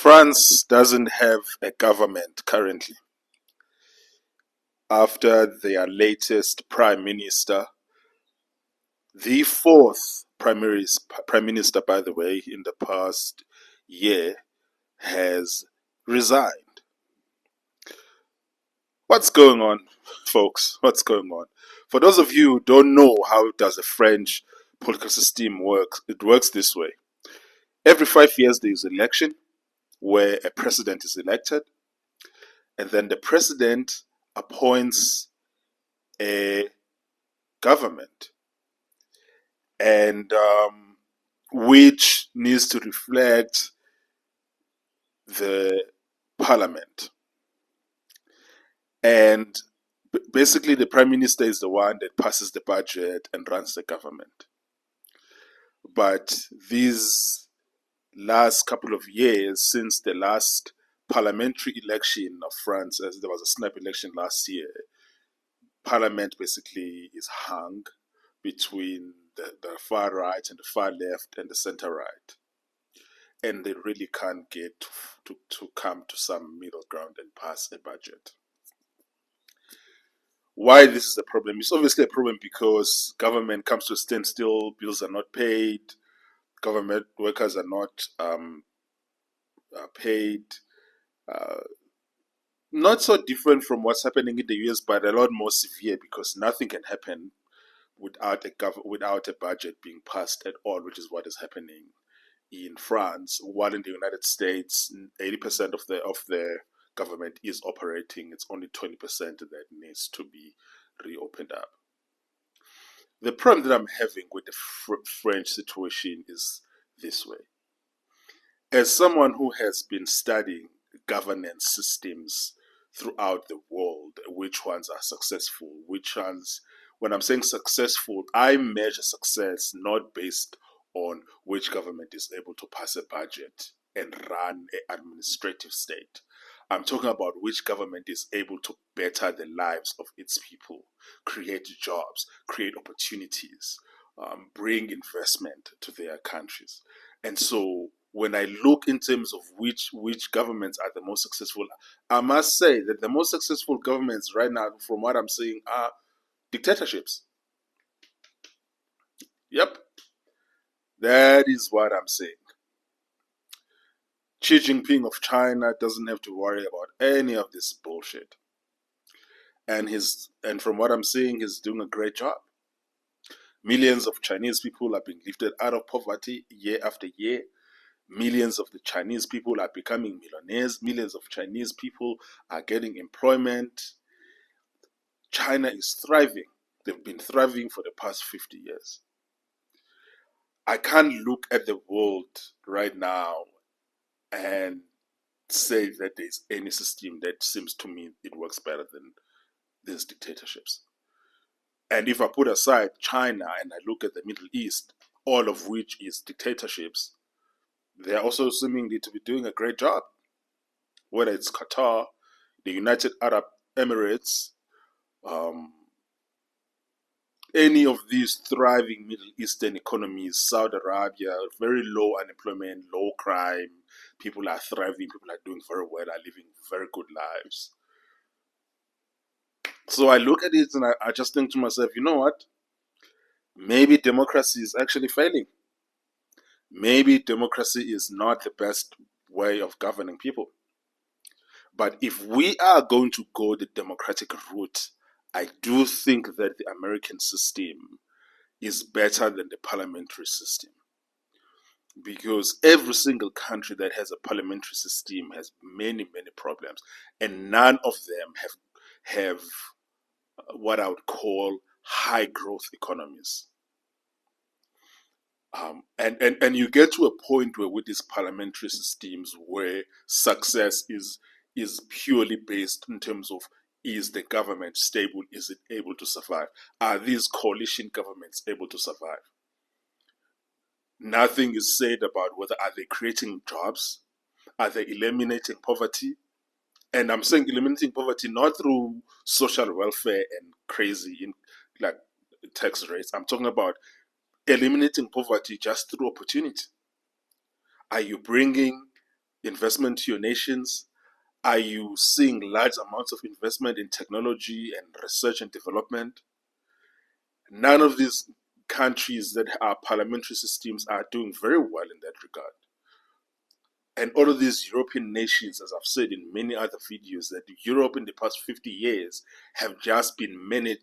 France doesn't have a government currently. After their latest prime minister, the fourth prime minister, by the way, in the past year, has resigned. What's going on, folks? What's going on? For those of you who don't know how does the French political system work, it works this way. Every 5 years there is an election where a president is elected, and then the president appoints a government, and which needs to reflect the parliament. And basically, the prime minister is the one that passes the budget and runs the government. But these last couple of years, since the last parliamentary election of France, as there was a snap election last year, parliament basically is hung between the far right and the far left and the center right. And they really can't get to come to some middle ground and pass a budget. Why this is a problem? It's obviously a problem because government comes to a standstill, bills are not paid, government workers are not paid. Not so different from what's happening in the US, but a lot more severe because nothing can happen without a budget being passed at all, which is what is happening in France. While in the United States, 80% of the government is operating. It's only 20% that needs to be reopened up. The problem that I'm having with the French situation is this way. As someone who has been studying governance systems throughout the world, which ones are successful, which ones, when I'm saying successful, I measure success not based on which government is able to pass a budget and run an administrative state. I'm talking about which government is able to better the lives of its people, create jobs, create opportunities, bring investment to their countries. And so when I look in terms of which governments are the most successful, I must say that the most successful governments right now, from what I'm seeing, are dictatorships. Yep, that is what I'm saying. Xi Jinping of China doesn't have to worry about any of this bullshit. And from what I'm seeing, he's doing a great job. Millions of Chinese people are being lifted out of poverty year after year. Millions of the Chinese people are becoming millionaires. Millions of Chinese people are getting employment. China is thriving. They've been thriving for the past 50 years. I can't look at the world right now and say that there's any system that seems to me it works better than these dictatorships. And if I put aside China and I look at the Middle East, all of which is dictatorships, they're also seemingly to be doing a great job. Whether it's Qatar, the United Arab Emirates, any of these thriving Middle Eastern economies, Saudi Arabia, very low unemployment, low crime, people are thriving, people are doing very well, are living very good lives. So I look at it and I just think to myself, you know what? Maybe democracy is actually failing. Maybe democracy is not the best way of governing people. But if we are going to go the democratic route, I do think that the American system is better than the parliamentary system. Because every single country that has a parliamentary system has many, many problems. And none of them have what I would call high growth economies. And you get to a point where with these parliamentary systems where success is purely based in terms of, is the government stable? Is it able to survive? Are these coalition governments able to survive? Nothing is said about whether are they creating jobs? Are they eliminating poverty? And I'm saying eliminating poverty not through social welfare and crazy like tax rates. I'm talking about eliminating poverty just through opportunity. Are you bringing investment to your nations? Are you seeing large amounts of investment in technology and research and development? None of these countries that are parliamentary systems are doing very well in that regard. And all of these European nations, as I've said in many other videos, that Europe in the past 50 years have just been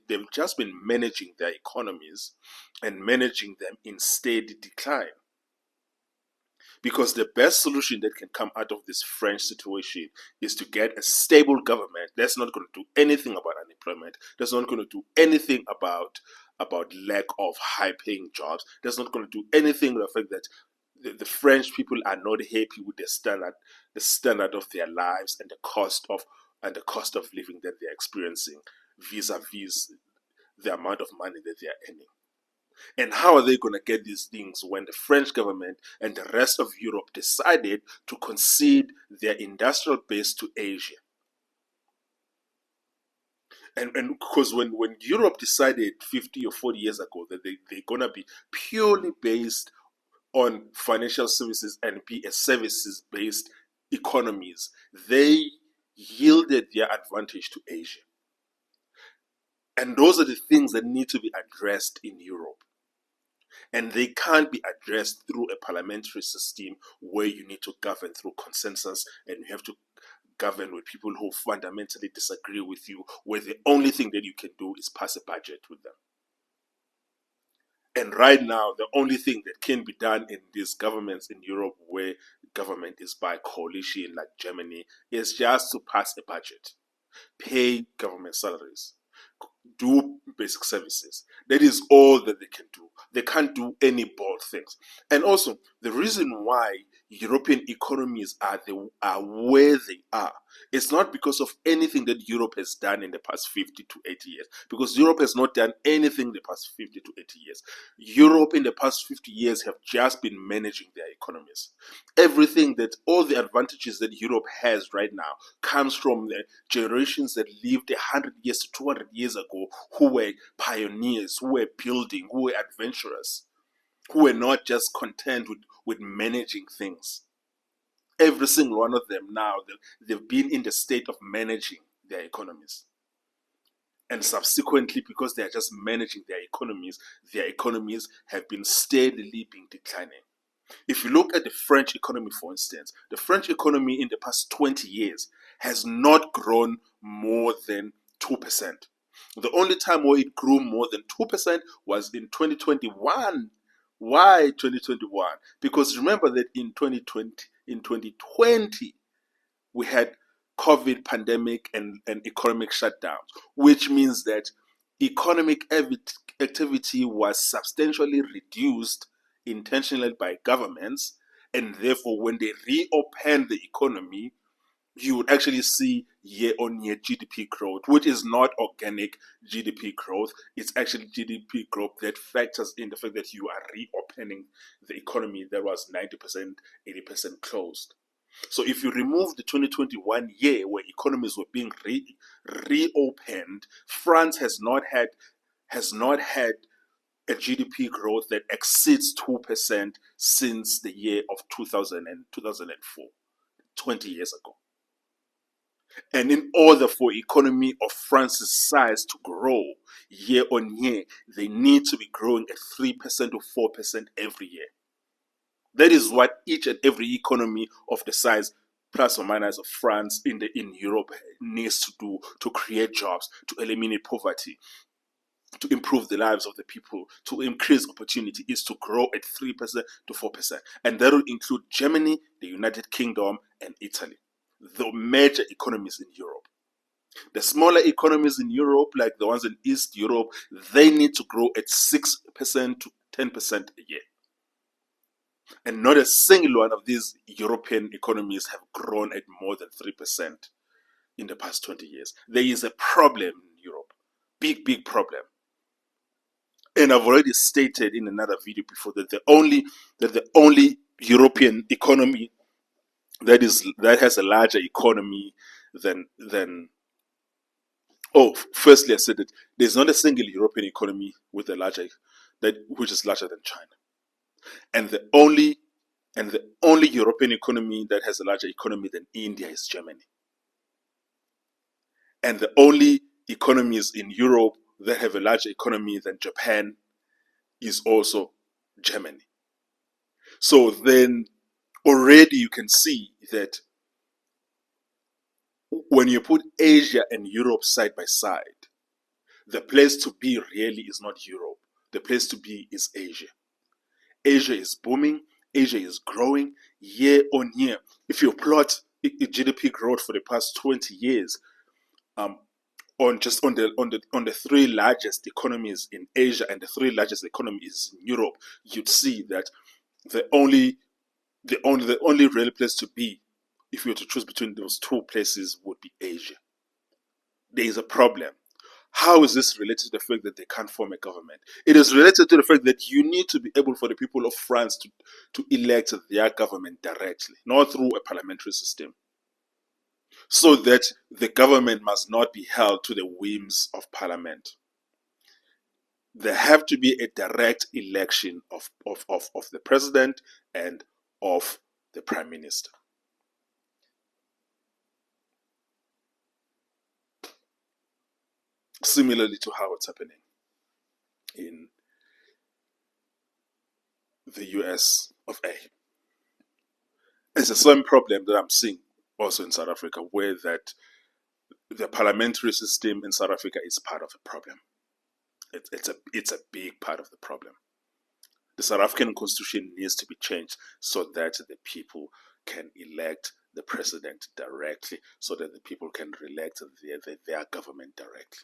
they've just been managing their economies and managing them in steady decline. Because the best solution that can come out of this French situation is to get a stable government that's not going to do anything about unemployment, that's not going to do anything about lack of high-paying jobs, that's not going to do anything with the fact that the French people are not happy with the standard of their lives and the cost of living that they're experiencing vis-a-vis the amount of money that they are earning. And how are they going to get these things when the French government and the rest of Europe decided to concede their industrial base to Asia? And because when Europe decided 50 or 40 years ago that they're going to be purely based on financial services and be a services-based economies, they yielded their advantage to Asia. And those are the things that need to be addressed in Europe. And they can't be addressed through a parliamentary system where you need to govern through consensus and you have to govern with people who fundamentally disagree with you, where the only thing that you can do is pass a budget with them. And right now, the only thing that can be done in these governments in Europe where government is by coalition like Germany is just to pass a budget, pay government salaries, do basic services. That is all that they can do. They can't do any bold things. And also, the reason why European economies are where they are, it's not because of anything that Europe has done in the past 50 to 80 years. Because Europe has not done anything in the past 50 to 80 years. Europe in the past 50 years have just been managing their economies. All the advantages that Europe has right now comes from the generations that lived 100 years to 200 years ago, who were pioneers, who were building, who were adventurous, who were not just content with managing things. Every single one of them now, they've been in the state of managing their economies. And subsequently, because they are just managing their economies have been steadily being declining. If you look at the French economy, for instance, the French economy in the past 20 years has not grown more than 2%. The only time where it grew more than 2% was in 2021. Why 2021? Because remember that in 2020, we had COVID pandemic and economic shutdowns, which means that economic activity was substantially reduced intentionally by governments, and therefore when they reopened the economy, you would actually see year-on-year GDP growth, which is not organic GDP growth. It's actually GDP growth that factors in the fact that you are reopening the economy that was 90%, 80% closed. So if you remove the 2021 year where economies were being reopened, France has not had a GDP growth that exceeds 2% since the year of 2000 and 2004, 20 years ago. And in order for economy of France's size to grow year on year, they need to be growing at 3% or 4% every year. That is what each and every economy of the size plus or minus of France in Europe needs to do to create jobs, to eliminate poverty, to improve the lives of the people, to increase opportunity, is to grow at 3% to 4%. And that will include Germany, the United Kingdom, and Italy, the major economies in Europe. The smaller economies in Europe, like the ones in East Europe, they need to grow at 6% to 10% a year. And not a single one of these European economies have grown at more than 3% in the past 20 years. There is a problem in Europe. Big, big problem. And I've already stated in another video before that the only European economy that has a larger economy than firstly I said that there's not a single European economy with which is larger than China. And the only And the only European economy that has a larger economy than India is Germany. And the only economies in Europe that have a larger economy than Japan is also Germany. So then already you can see that when you put Asia and Europe side by side, the place to be really is not Europe. The place to be is Asia. Asia is booming. Asia is growing year on year. If you plot GDP growth for the past 20 years, on the three largest economies in Asia and the three largest economies in Europe, you'd see that the only real place to be, if you were to choose between those two places, would be Asia. There is a problem. How is this related to the fact that they can't form a government? It is related to the fact that you need to be able for the people of France to elect their government directly, not through a parliamentary system, so that the government must not be held to the whims of parliament. There have to be a direct election of the president and of the prime minister. Similarly to how it's happening in the US of A. It's the same problem that I'm seeing also in South Africa, where that the parliamentary system in South Africa is part of the problem. It's a big part of the problem. The South African constitution needs to be changed so that the people can elect the president directly, so that the people can elect their government directly.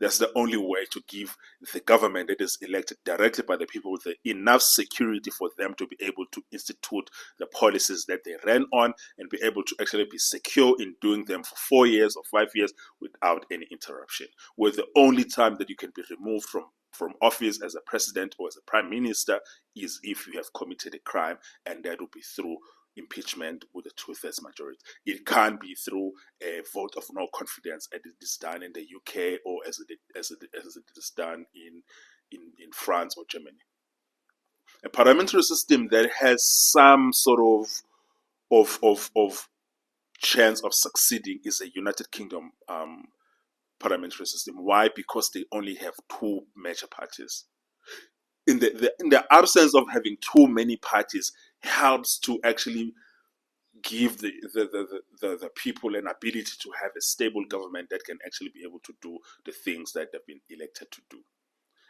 That's the only way to give the government that is elected directly by the people enough security for them to be able to institute the policies that they ran on and be able to actually be secure in doing them for 4 years or 5 years without any interruption. Where the only time that you can be removed from office as a president or as a prime minister is if you have committed a crime, and that will be through impeachment with a 2/3 majority. It can't be through a vote of no confidence, as it is done in the UK or as it is done in France or Germany. A parliamentary system that has some sort of chance of succeeding is a United Kingdom parliamentary system. Why? Because they only have two major parties. In the absence of having too many parties helps to actually give the people an ability to have a stable government that can actually be able to do the things that they've been elected to do.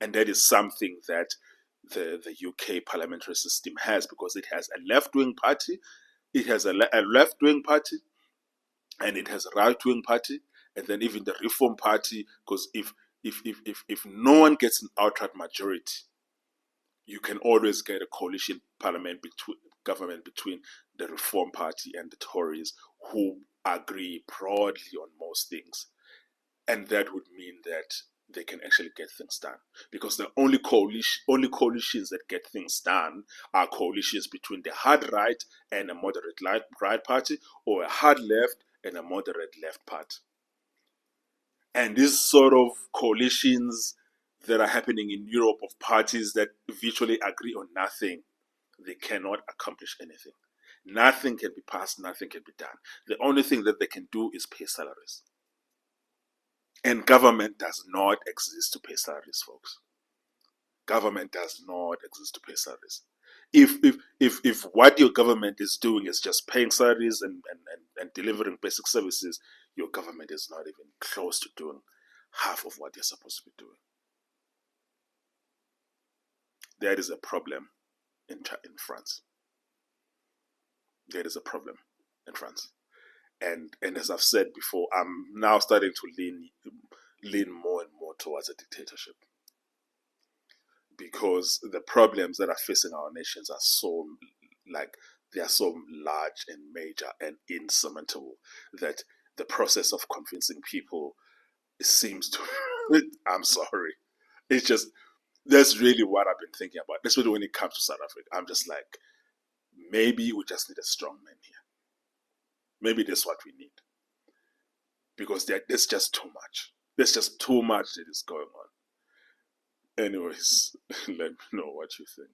And that is something that the UK parliamentary system has, because it has a left-wing party, it has a left-wing party, and it has a right-wing party, and then even the Reform Party, because if no one gets an outright majority, you can always get a coalition government between the Reform Party and the Tories, who agree broadly on most things. And that would mean that they can actually get things done. Because the only coalitions that get things done are coalitions between the hard right and a moderate right party, or a hard left and a moderate left party. And these sort of coalitions that are happening in Europe of parties that virtually agree on nothing, they cannot accomplish anything. Nothing can be passed, nothing can be done. The only thing that they can do is pay salaries. And government does not exist to pay salaries, folks. Government does not exist to pay salaries. If what your government is doing is just paying salaries and delivering basic services, your government is not even close to doing half of what you're supposed to be doing. There is a problem in France. There is a problem in France. And as I've said before, I'm now starting to lean more and more towards a dictatorship, because the problems that are facing our nations are so large and major and insurmountable that the process of convincing people seems to I'm sorry. It's just, that's really what I've been thinking about. Especially when it comes to South Africa. I'm just like, maybe we just need a strong man here. Maybe that's what we need. Because there's just too much. There's just too much that is going on. Anyways, let me know what you think.